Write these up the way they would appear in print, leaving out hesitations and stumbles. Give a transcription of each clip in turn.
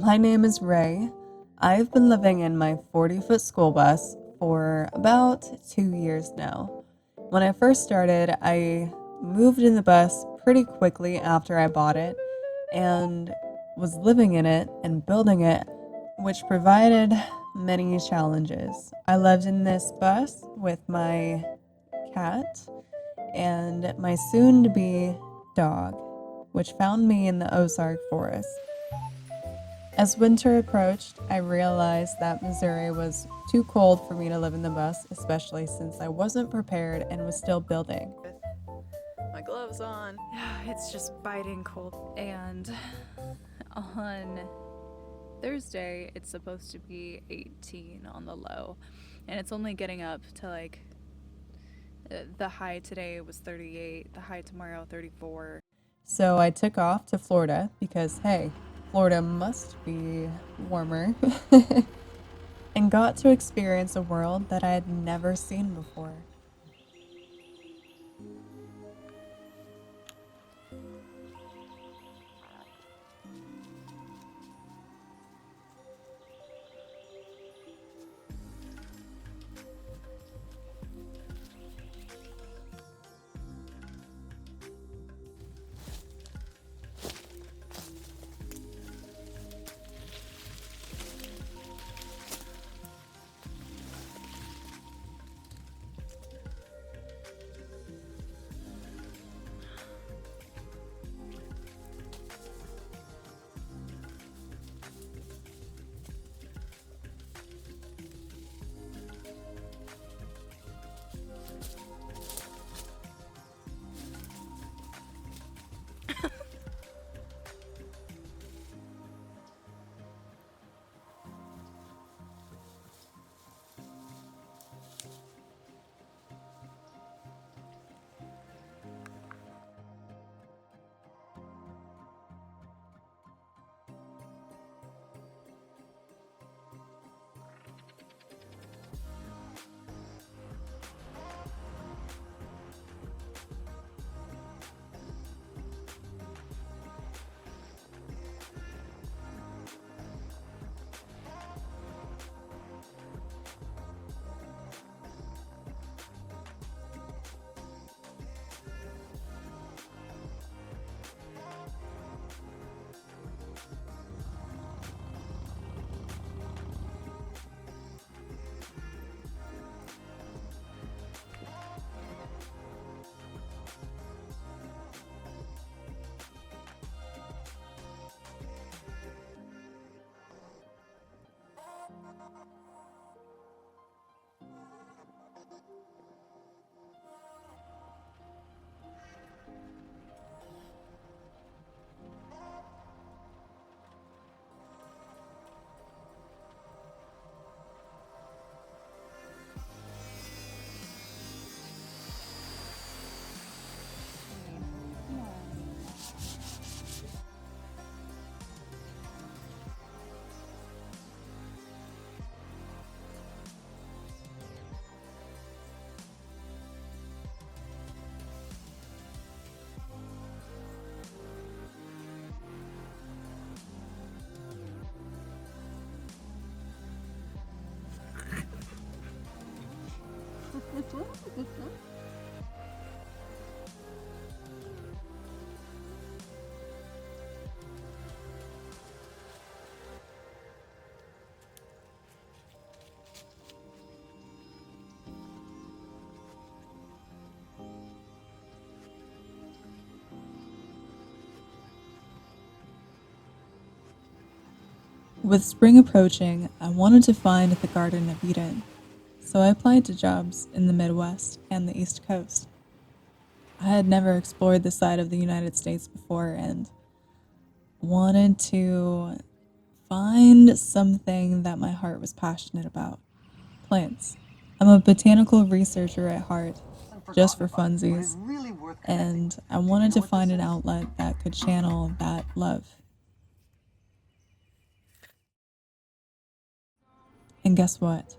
My name is Ray. I've been living in my 40-foot school bus for about 2 years now. When I first started, I moved in the bus pretty quickly after I bought it and was living in it and building it, which provided many challenges. I lived in this bus with my cat and my soon-to-be dog, which found me in the Ozark forest. As winter approached, I realized that Missouri was too cold for me to live in the bus, especially since I wasn't prepared and was still building. My gloves on. It's just biting cold. And on Thursday, it's supposed to be 18 on the low. And it's only getting up to like, the high today was 38, the high tomorrow 34. So I took off to Florida because, hey, Florida must be warmer, and got to experience a world that I had never seen before. With spring approaching, I wanted to find the Garden of Eden, so I applied to jobs in the Midwest and the East Coast. I had never explored this side of the United States before and wanted to find something that my heart was passionate about. Plants. I'm a botanical researcher at heart, just for funsies, and I wanted to find an outlet that could channel that love. And guess what?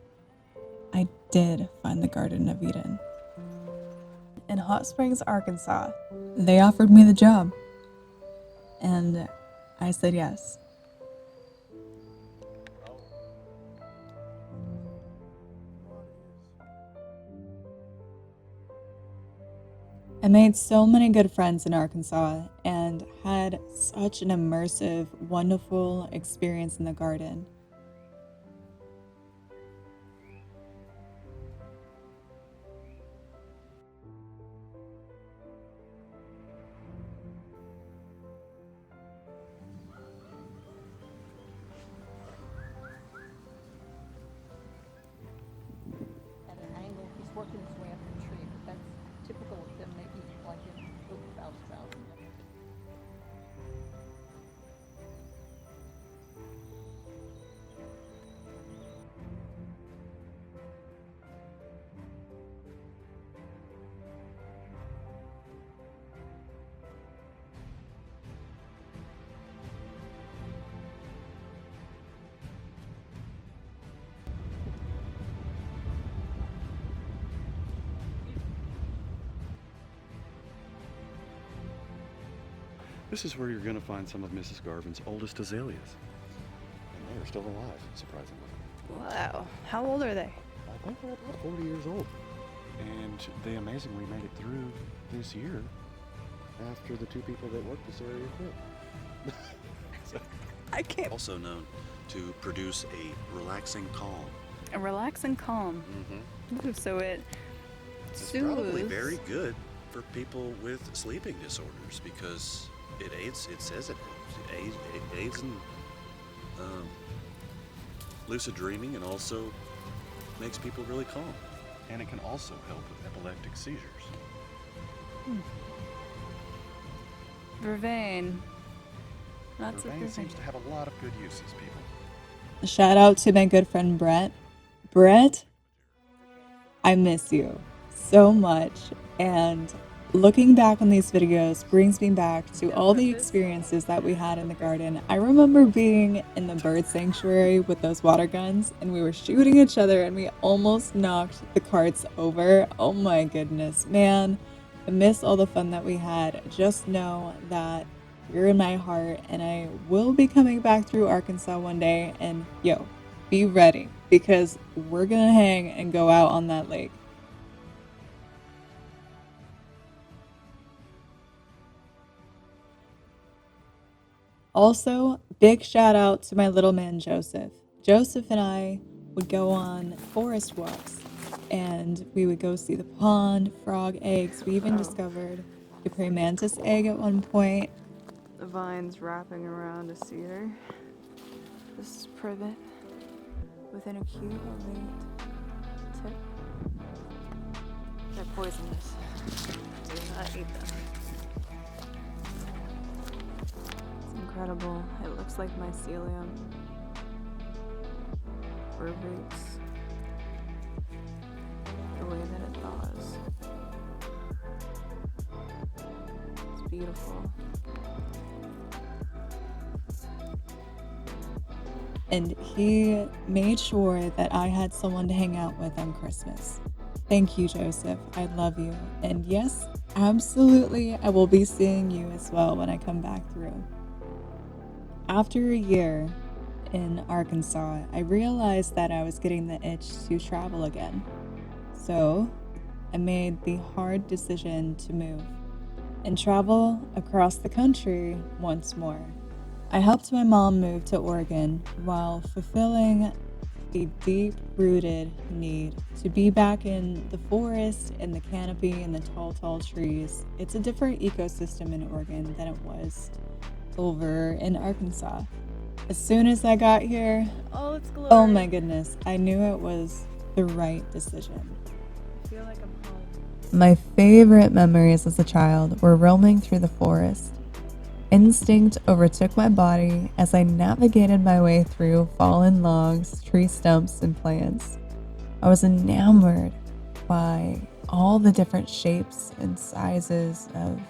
I did find the Garden of Eden. In Hot Springs, Arkansas. They offered me the job, and I said yes. made so many good friends in Arkansas and had such an immersive, wonderful experience in the garden. At an angle, he's working his way up the tree, but that's typical of them. They eat like in bounce. This is where you're going to find some of Mrs. Garvin's oldest azaleas. And they're still alive, surprisingly. Wow. How old are they? I think they're about 40 years old. And they amazingly made it through this year after the two people that worked this area quit. So, I can't. also known to produce a relaxing calm. A relaxing calm. Mm-hmm. Ooh, so it It's soothes. probably very good for people with sleeping disorders because it aids, it says it aids in lucid dreaming and also makes people really calm. And it can also help with epileptic seizures. Vervain. Lots of Vervain seems vervain. to have a lot of good uses, people. Shout out to my good friend Brett. Brett, I miss you so much, and looking back on these videos brings me back to all the experiences that we had in the garden. I remember being in the bird sanctuary with those water guns, and we were shooting each other, and we almost knocked the carts over. Oh my goodness, man. I miss all the fun that we had. Just know that you're in my heart, and I will be coming back through Arkansas one day, and yo, be ready, because we're gonna hang and go out on that lake. Also, big shout out to my little man Joseph. Joseph and I would go on forest walks, and we would go see the pond, frog eggs. We even discovered a praying mantis egg at one point. The vines wrapping around a cedar. This is privet within a cute ornate tip. They're poisonous. Do not eat them. It's incredible. It looks like mycelium or roots. The way that it thaws. It's beautiful. And he made sure that I had someone to hang out with on Christmas. Thank you, Joseph. I love you. And yes, absolutely, I will be seeing you as well when I come back through. After a year in Arkansas, I realized that I was getting the itch to travel again. So I made the hard decision to move and travel across the country once more. I helped my mom move to Oregon while fulfilling a deep-rooted need to be back in the forest and the canopy and the tall trees. It's a different ecosystem in Oregon than it was over in Arkansas. As soon as I got here, Oh, it's glorious. oh my goodness, I knew it was the right decision. I feel like I'm home. My favorite memories as a child were roaming through the forest. Instinct overtook my body as I navigated my way through fallen logs, tree stumps, and plants. I was enamored by all the different shapes and sizes of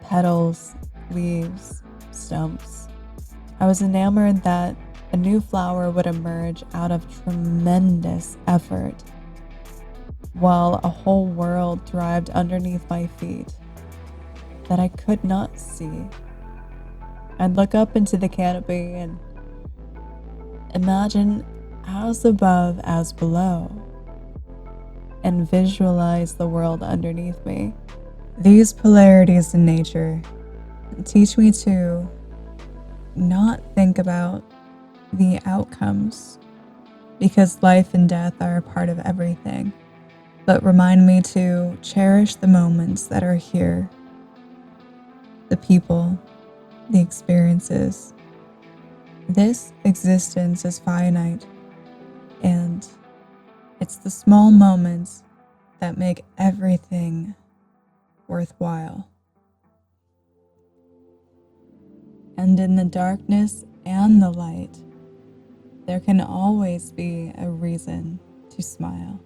petals, leaves, stumps. I was enamored that a new flower would emerge out of tremendous effort, while a whole world thrived underneath my feet that I could not see. I'd look up into the canopy and imagine as above as below, and visualize the world underneath me. These polarities in nature teach me to not think about the outcomes, because life and death are a part of everything, but remind me to cherish the moments that are here, the people, the experiences. This existence is finite, and it's the small moments that make everything worthwhile. And in the darkness and the light, there can always be a reason to smile.